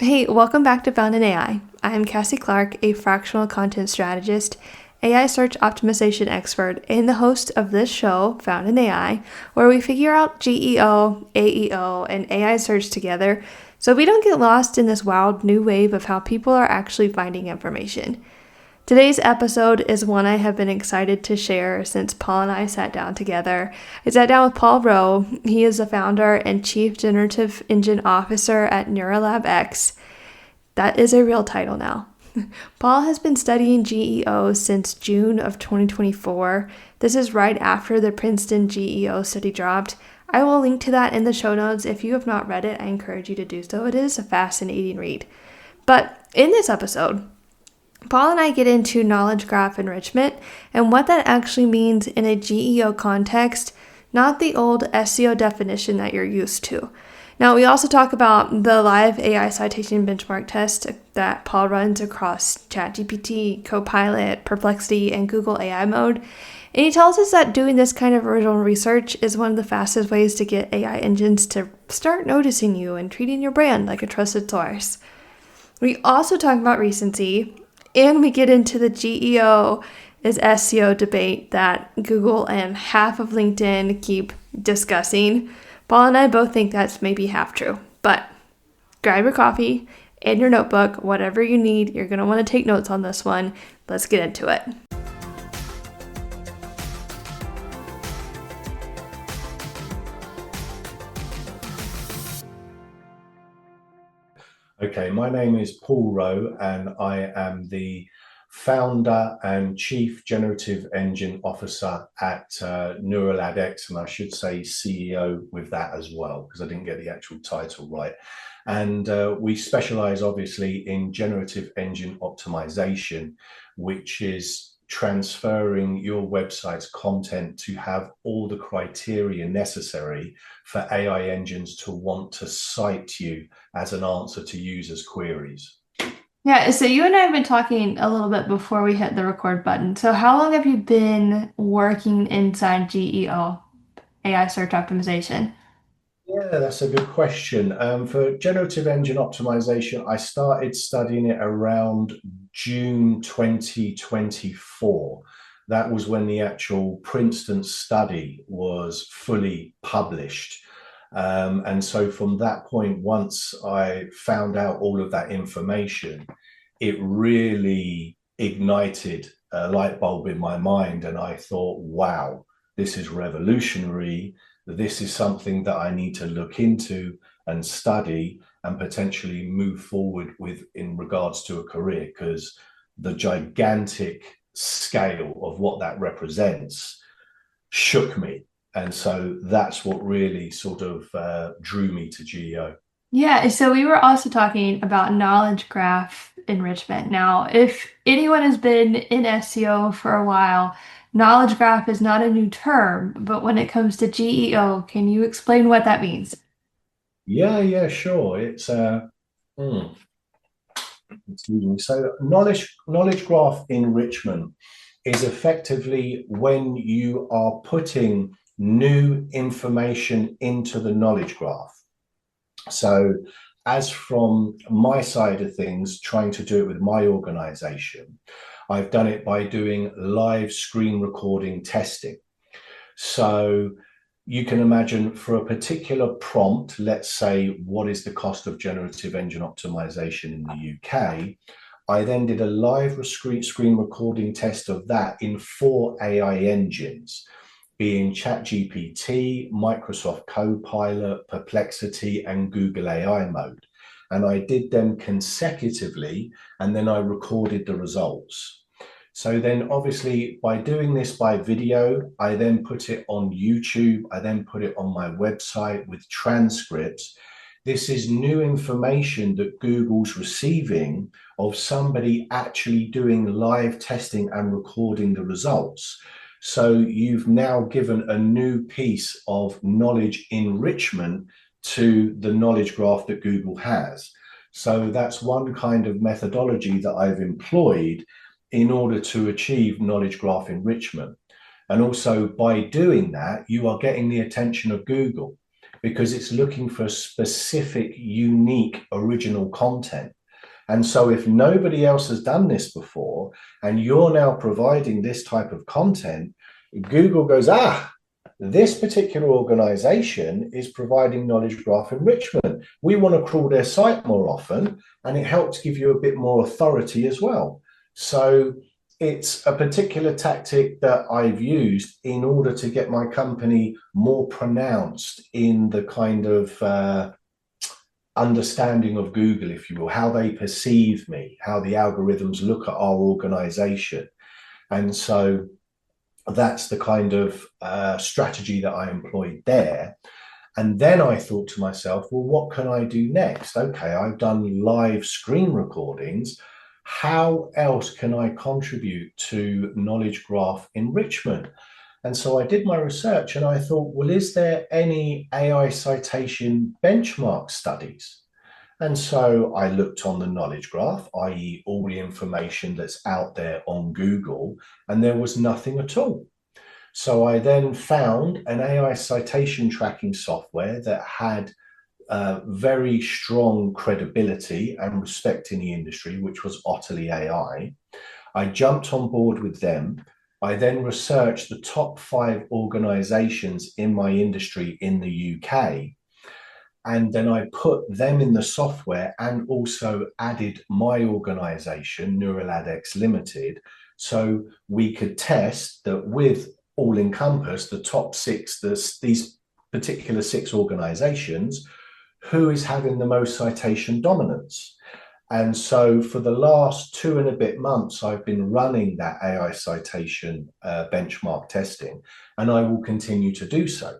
Hey, welcome back to Found in AI. I'm Cassie Clark, a fractional content strategist, AI search optimization expert, and the host of this show, Found in AI, where we figure out GEO, AEO, and AI search together so we don't get lost in this wild new wave of how people are actually finding information. Today's episode is one I have been excited to share since Paul and I sat down together. I sat down with Paul Rowe. He is the founder and Chief Generative Engine Officer at NeuralabX. That is a real title now. Paul has been studying GEO since June of 2024. This is right after the Princeton GEO study dropped. I will link to that in the show notes. If you have not read it, I encourage you to do so. It is a fascinating read. But in this episode, Paul and I get into knowledge graph enrichment and what that actually means in a GEO context, not the old SEO definition that you're used to. Now, we also talk about the live AI citation benchmark test that Paul runs across ChatGPT, Copilot, Perplexity, and Google AI mode. And he tells us that doing this kind of original research is one of the fastest ways to get AI engines to start noticing you and treating your brand like a trusted source. We also talk about recency, and we get into the GEO is SEO debate that Google and half of LinkedIn keep discussing. Paul and I both think that's maybe half true, but grab your coffee and your notebook, whatever you need. You're going to want to take notes on this one. Let's get into it. Okay, my name is Paul Rowe, and I am the founder and Chief Generative Engine Officer at NeuralabX, and I should say CEO with that as well, because I didn't get the actual title right. And we specialize obviously in generative engine optimization, which is transferring your website's content to have all the criteria necessary for AI engines to want to cite you as an answer to users' queries. Yeah, so you and I have been talking a little bit before we hit the record button. So how long have you been working inside GEO, AI search optimization? Yeah, that's a good question. For generative engine optimization, I started studying it around June 2024. That was when the actual Princeton study was fully published. And so from that point, once I found out all of that information, it really ignited a light bulb in my mind. And I thought, wow, this is revolutionary. This is something that I need to look into and study and potentially move forward with in regards to a career, because the gigantic scale of what that represents shook me. And so that's what really sort of drew me to GEO. Yeah, so we were also talking about knowledge graph enrichment. Now, if anyone has been in SEO for a while, knowledge graph is not a new term, but when it comes to GEO, can you explain what that means? Yeah, sure. It's excuse me. So knowledge graph enrichment is effectively when you are putting new information into the knowledge graph. So as from my side of things, trying to do it with my organization, I've done it by doing live screen recording testing. So you can imagine for a particular prompt, let's say, what is the cost of generative engine optimization in the UK? I then did a live screen recording test of that in 4 AI engines, being ChatGPT, Microsoft Copilot, Perplexity, and Google AI mode. And I did them consecutively, and then I recorded the results. So then obviously by doing this by video, I then put it on YouTube, I then put it on my website with transcripts. This is new information that Google's receiving of somebody actually doing live testing and recording the results. So you've now given a new piece of knowledge enrichment to the knowledge graph that Google has. So that's one kind of methodology that I've employed in order to achieve knowledge graph enrichment. And also by doing that, you are getting the attention of Google. because it's looking for specific, unique, original content. And so if nobody else has done this before, and you're now providing this type of content, Google goes, this particular organization is providing knowledge graph enrichment. We want to crawl their site more often, and it helps give you a bit more authority as well. So it's a particular tactic that I've used in order to get my company more pronounced in the kind of understanding of Google, if you will, how they perceive me, how the algorithms look at our organization. And so that's the kind of strategy that I employed there. And then I thought to myself, well, what can I do next? Okay, I've done live screen recordings. How else can I contribute to knowledge graph enrichment? And so I did my research and I thought, well, is there any AI citation benchmark studies? And so I looked on the knowledge graph, i.e. all the information that's out there on Google, and there was nothing at all. So I then found an AI citation tracking software that had very strong credibility and respect in the industry, which was Otterly AI. I jumped on board with them. I then researched the top 5 organizations in my industry in the UK. And then I put them in the software and also added my organization, NeuralabX Limited, so we could test that with all encompassed, the top 6, these particular 6 organizations, who is having the most citation dominance. And so for the last 2 and a bit months, I've been running that AI citation benchmark testing, and I will continue to do so.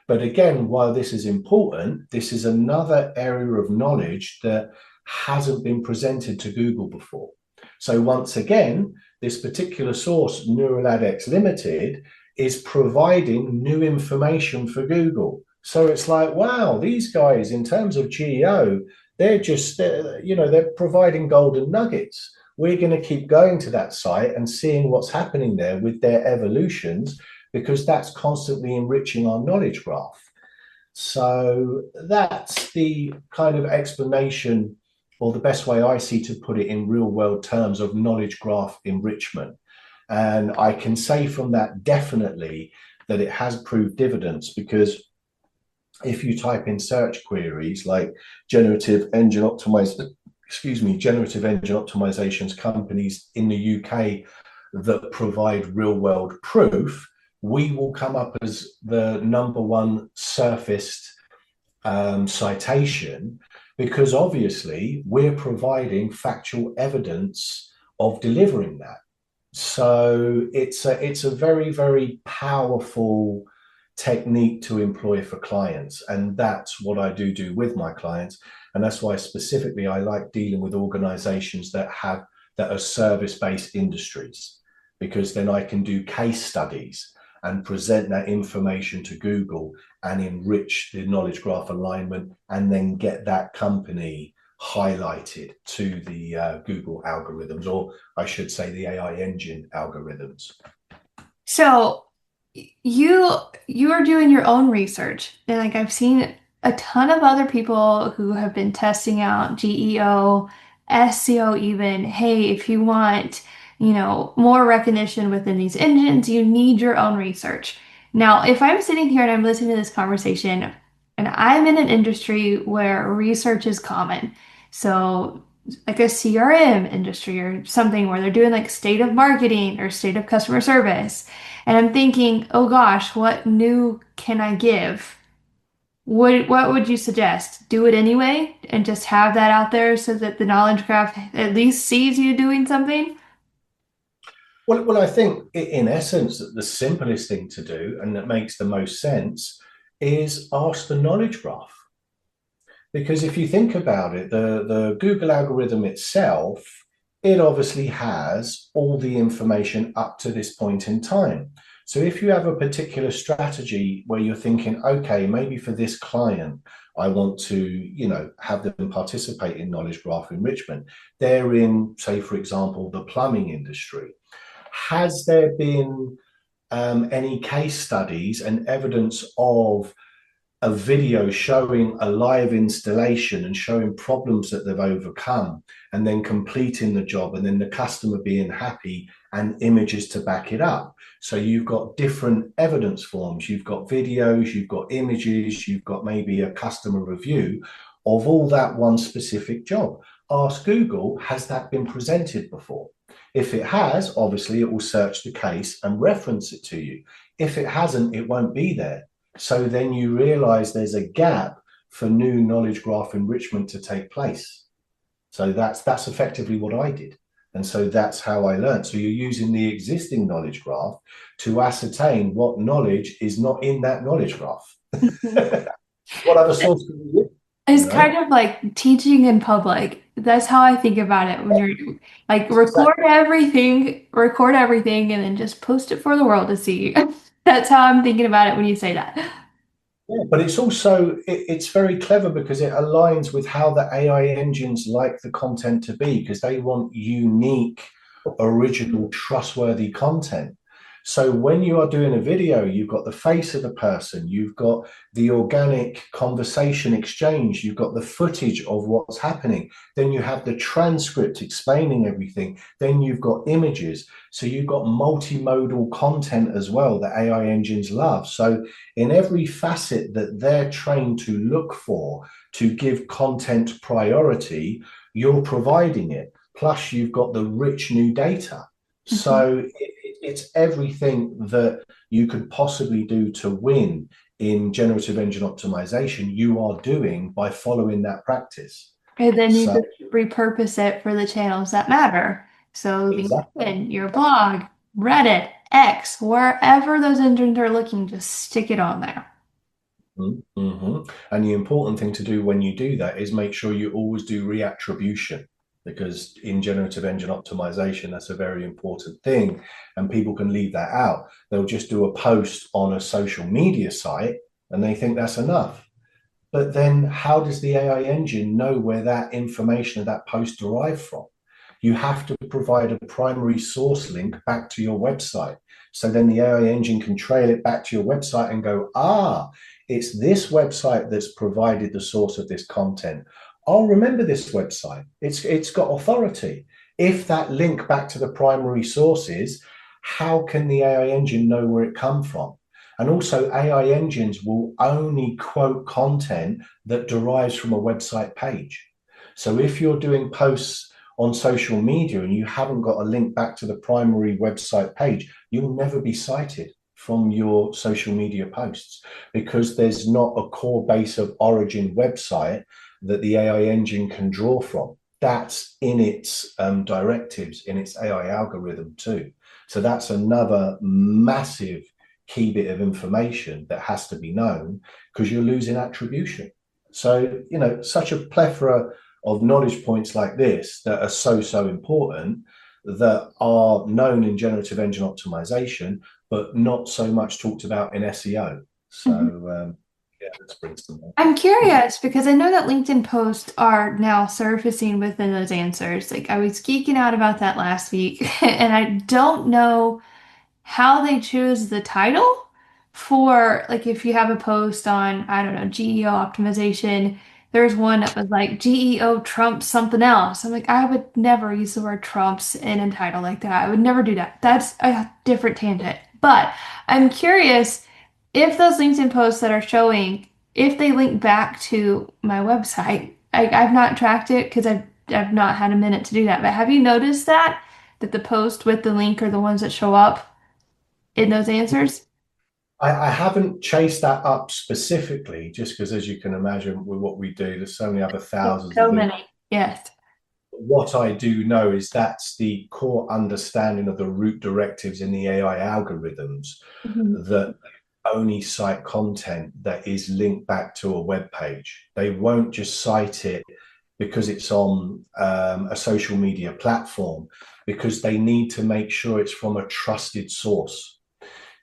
But again, while this is important, this is another area of knowledge that hasn't been presented to Google before. So once again, this particular source, NeuralabX Limited, is providing new information for Google. So it's like, wow, these guys, in terms of GEO, they're providing golden nuggets. We're going to keep going to that site and seeing what's happening there with their evolutions, because that's constantly enriching our knowledge graph. So that's the kind of explanation, or the best way I see to put it in real world terms, of knowledge graph enrichment. And I can say from that definitely that it has proved dividends, because if you type in search queries like generative engine optimizations companies in the UK that provide real world proof, we will come up as the #1 surfaced citation, because obviously we're providing factual evidence of delivering that. So it's a very, very powerful technique to employ for clients, and that's what I do with my clients. And that's why specifically I like dealing with organizations that are service-based industries, because then I can do case studies and present that information to Google and enrich the knowledge graph alignment, and then get that company highlighted to the Google algorithms, or I should say the AI engine algorithms. So you are doing your own research, and like I've seen a ton of other people who have been testing out GEO, SEO even. Hey, if you want, more recognition within these engines, you need your own research. Now, if I'm sitting here and I'm listening to this conversation, and I'm in an industry where research is common, so like a CRM industry or something where they're doing like state of marketing or state of customer service, and I'm thinking, oh gosh, what new can I give? What would you suggest? Do it anyway and just have that out there so that the knowledge graph at least sees you doing something? Well, I think in essence, the simplest thing to do, and that makes the most sense, is ask the knowledge graph. Because if you think about it, the Google algorithm itself, it obviously has all the information up to this point in time. So if you have a particular strategy where you're thinking, okay, maybe for this client, I want to, have them participate in knowledge graph enrichment. They're in, say, for example, the plumbing industry. Has there been any case studies and evidence of a video showing a live installation and showing problems that they've overcome, and then completing the job, and then the customer being happy, and images to back it up. So you've got different evidence forms, you've got videos, you've got images, you've got maybe a customer review of all that one specific job. Ask Google, has that been presented before? If it has, obviously it will search the case and reference it to you. If it hasn't, it won't be there. So then you realize there's a gap for new knowledge graph enrichment to take place. So that's effectively what I did. And so that's how I learned. So you're using the existing knowledge graph to ascertain what knowledge is not in that knowledge graph. What other source can we use? It's kind of like teaching in public. That's how I think about it when you're like record everything, and then just post it for the world to see. That's how I'm thinking about it when you say that. Yeah, but it's also it's very clever because it aligns with how the AI engines like the content to be, because they want unique, original, trustworthy content. So when you are doing a video, you've got the face of the person, you've got the organic conversation exchange, you've got the footage of what's happening, then you have the transcript explaining everything, then you've got images. So you've got multimodal content as well that AI engines love. So in every facet that they're trained to look for to give content priority, you're providing it. Plus, you've got the rich new data. So it's everything that you could possibly do to win in generative engine optimization, you are doing by following that practice. And then you So just repurpose it for the channels that matter. So exactly. LinkedIn, your blog, Reddit, X, wherever those engines are looking, just stick it on there. Mm-hmm. And the important thing to do when you do that is make sure you always do reattribution, because in generative engine optimization, that's a very important thing. And people can leave that out. They'll just do a post on a social media site and they think that's enough. But then how does the AI engine know where that information of that post derived from? You have to provide a primary source link back to your website. So then the AI engine can trail it back to your website and go, it's this website that's provided the source of this content. I'll remember this website. It's got authority. If that link back to the primary source is, how can the AI engine know where it come from? And also AI engines will only quote content that derives from a website page. So if you're doing posts on social media and you haven't got a link back to the primary website page, you'll never be cited from your social media posts, because there's not a core base of origin website that the AI engine can draw from. That's in its directives, in its AI algorithm too. So that's another massive key bit of information that has to be known, because you're losing attribution. So, such a plethora of knowledge points like this that are so important, that are known in generative engine optimization, but not so much talked about in SEO. So, yeah, that's Princeton. I'm curious because I know that LinkedIn posts are now surfacing within those answers. Like I was geeking out about that last week, and I don't know how they choose the title for, like, if you have a post on, I don't know, GEO optimization, there's one that was like GEO trumps something else. I'm like, I would never use the word trumps in a title like that. I would never do that. That's a different tangent. But I'm curious if those LinkedIn posts that are showing, if they link back to my website. I've not tracked it because I've not had a minute to do that. But have you noticed that the post with the link are the ones that show up in those answers? I haven't chased that up specifically, just because, as you can imagine, with what we do, there's so many other thousands So of links. many. Yes. What I do know is that's the core understanding of the root directives in the AI algorithms, Mhm. that only cite content that is linked back to a web page. They won't just cite it because it's on a social media platform, because they need to make sure it's from a trusted source.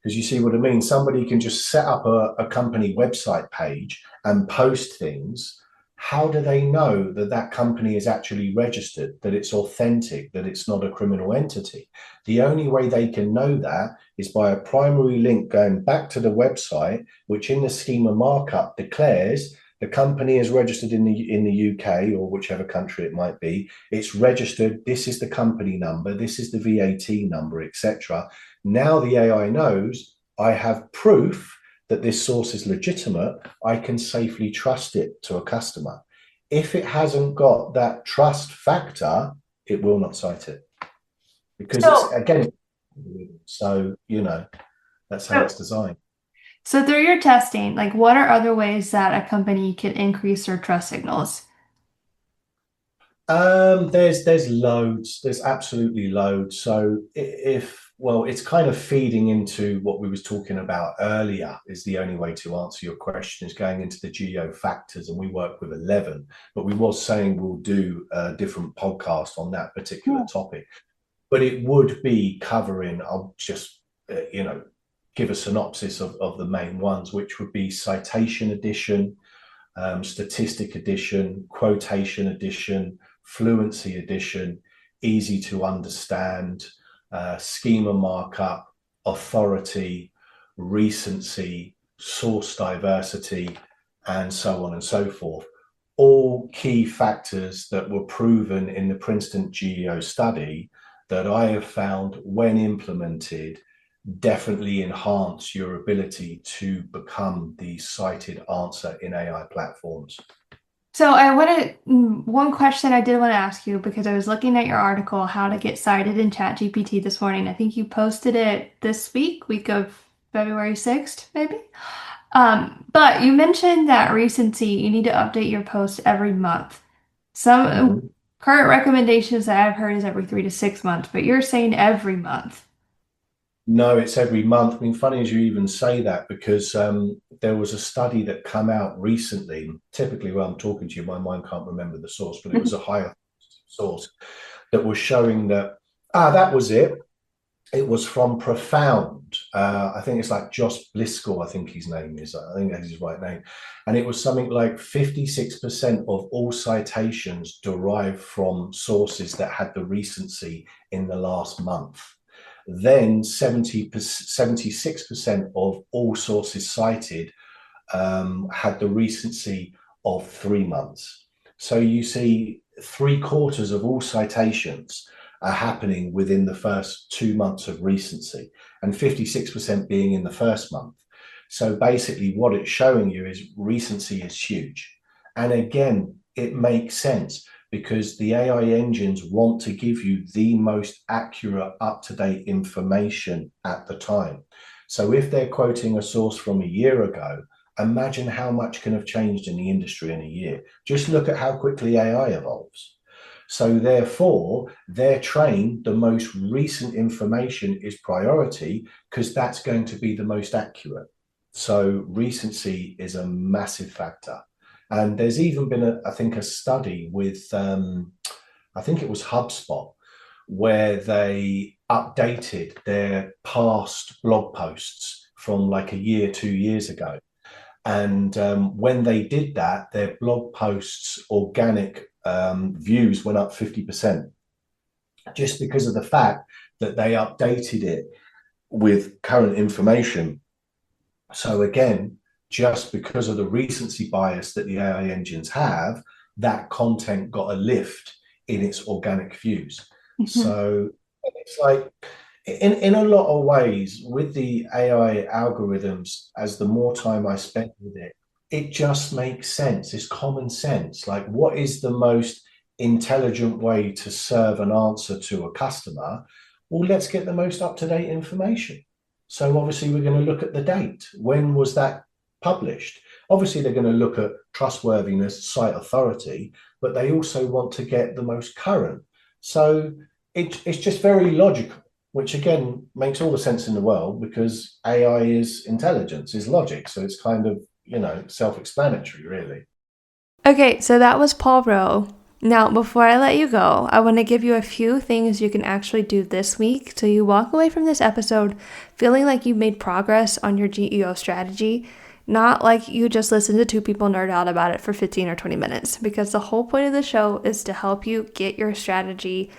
Because you see what I mean? Somebody can just set up a company website page and post things. How do they know that that company is actually registered, that it's authentic, that it's not a criminal entity? The only way they can know that is by a primary link going back to the website, which in the schema markup declares the company is registered in the UK or whichever country it might be. It's registered. This is the company number. This is the VAT number, etc. Now the AI knows I have proof that this source is legitimate. I can safely trust it to a customer. If it hasn't got that trust factor, it will not cite it, because it's, again, so that's how it's designed. So through your testing, like what are other ways that a company can increase their trust signals? There's loads. There's absolutely loads. So it's kind of feeding into what we was talking about earlier. Is the only way to answer your question is going into the geo factors, and we work with 11. But we was saying we'll do a different podcast on that particular topic. But it would be covering. I'll just give a synopsis of the main ones, which would be citation addition, statistic addition, quotation addition, fluency addition, easy to understand, schema markup, authority, recency, source diversity, and so on and so forth. All key factors that were proven in the Princeton GEO study that I have found, when implemented, definitely enhance your ability to become the cited answer in AI platforms. So one question I did want to ask you, because I was looking at your article, How to Get Cited in ChatGPT this morning. I think you posted it this week of February 6th, maybe? But you mentioned that recency, you need to update your post every month. Some current recommendations that I've heard is every 3 to 6 months, but you're saying every month. No, it's every month. I mean, funny as you even say that, because there was a study that came out recently. Typically, when I'm talking to you, my mind can't remember the source, but it was a higher source that was showing that, that was it. It was from Profound. I think it's like Josh Bliscoe, I think his name is. I think that's his right name. And it was something like 56% of all citations derived from sources that had the recency in the last month. Then 76% of all sources cited had the recency of 3 months. So you see 3/4 of all citations are happening within the first 2 months of recency, and 56% being in the first month. So basically what it's showing you is recency is huge. And again, it makes sense, because the AI engines want to give you the most accurate, up-to-date information at the time. So if they're quoting a source from a year ago, imagine how much can have changed in the industry in a year. Just look at how quickly AI evolves. So therefore, they're trained, the most recent information is priority, because that's going to be the most accurate. So recency is a massive factor. And there's even been, a study with, I think it was HubSpot, where they updated their past blog posts from like a year, 2 years ago. And when they did that, their blog posts' organic views went up 50%, just because of the fact that they updated it with current information. So again, just because of the recency bias that the AI engines have, that content got a lift in its organic views. So it's like, in a lot of ways, with the AI algorithms, as the more time I spend with it, it just makes sense. It's common sense. Like, what is the most intelligent way to serve an answer to a customer? Well, let's get the most up-to-date information. So obviously we're going to look at the date. When was that published? Obviously they're going to look at trustworthiness, site authority, but they also want to get the most current. So it's just very logical, which again makes all the sense in the world, because AI is intelligence, is logic. So it's kind of, self-explanatory, really. Okay, so that was Paul Rowe. Now, before I let you go, I want to give you a few things you can actually do this week so you walk away from this episode feeling like you've made progress on your GEO strategy. Not like you just listen to two people nerd out about it for 15 or 20 minutes, because the whole point of the show is to help you get your strategy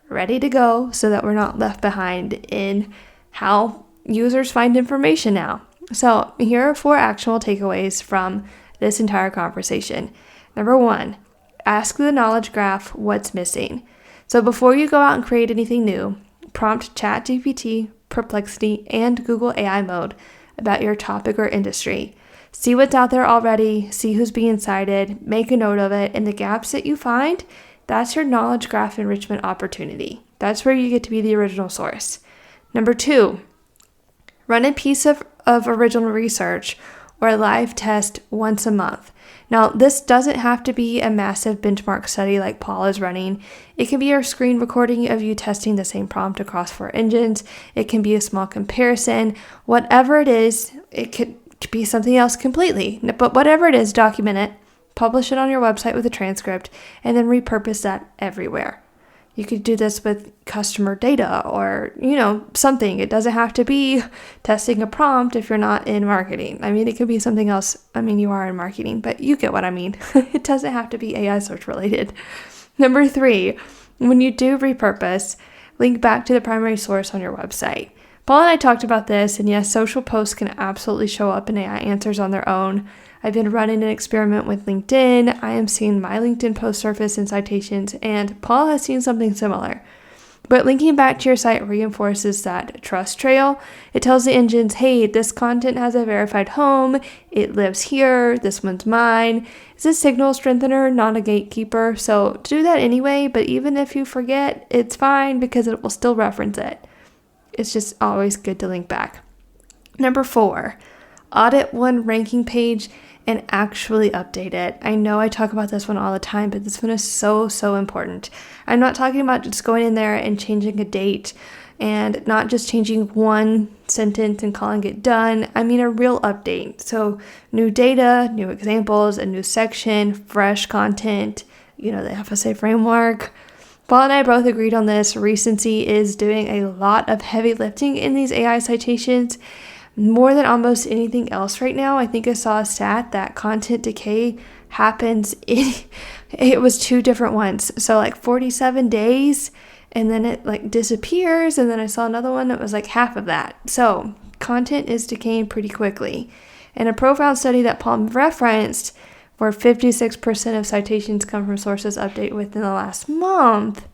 ready to go so that we're not left behind in how users find information now. So here are 4 actionable takeaways from this entire conversation. Number 1, ask the knowledge graph what's missing. So before you go out and create anything new, prompt ChatGPT, Perplexity, and Google AI mode about your topic or industry. See what's out there already, see who's being cited, make a note of it, and the gaps that you find, that's your knowledge graph enrichment opportunity. That's where you get to be the original source. Number 2, run a piece of original research or a live test once a month. Now, this doesn't have to be a massive benchmark study like Paul is running. It can be a screen recording of you testing the same prompt across 4 engines. It can be a small comparison. Whatever it is, it could be something else completely. But whatever it is, document it, publish it on your website with a transcript, and then repurpose that everywhere. You could do this with customer data or, something. It doesn't have to be testing a prompt if you're not in marketing. I mean, it could be something else. I mean, you are in marketing, but you get what I mean. It doesn't have to be AI search related. Number 3, when you do repurpose, link back to the primary source on your website. Paul and I talked about this, and yes, social posts can absolutely show up in AI answers on their own. I've been running an experiment with LinkedIn. I am seeing my LinkedIn post surface in citations, and Paul has seen something similar. But linking back to your site reinforces that trust trail. It tells the engines, hey, this content has a verified home. It lives here. This one's mine. It's a signal strengthener, not a gatekeeper. So do that anyway, but even if you forget, it's fine because it will still reference it. It's just always good to link back. Number 4, audit one ranking page and actually update it. I know I talk about this one all the time, but this one is so important. I'm not talking about just going in there and changing a date and not just changing one sentence and calling it done. I mean a real update. So new data, new examples, a new section, fresh content, the FSA framework. Paul and I both agreed on this. Recency is doing a lot of heavy lifting in these AI citations, more than almost anything else right now. I think I saw a stat that content decay happens it was 2 different ones. So like 47 days, and then it disappears. And then I saw another one that was like half of that. So content is decaying pretty quickly. And a profound study that Paul referenced, where 56% of citations come from sources updated within the last month,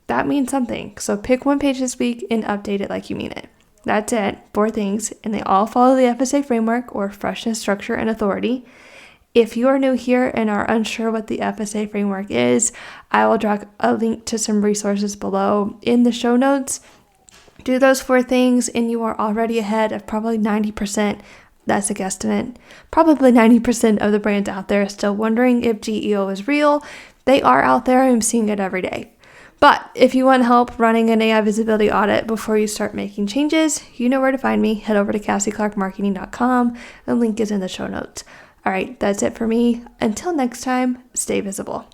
that means something. So pick one page this week and update it like you mean it. That's it, 4 things, and they all follow the FSA framework, or freshness, structure, and authority. If you are new here and are unsure what the FSA framework is, I will drop a link to some resources below in the show notes. Do those 4 things and you are already ahead of probably 90%. That's a guesstimate. Probably 90% of the brands out there are still wondering if GEO is real. They are out there. I'm seeing it every day. But if you want help running an AI visibility audit before you start making changes, you know where to find me. Head over to CassieClarkMarketing.com. The link is in the show notes. All right, that's it for me. Until next time, stay visible.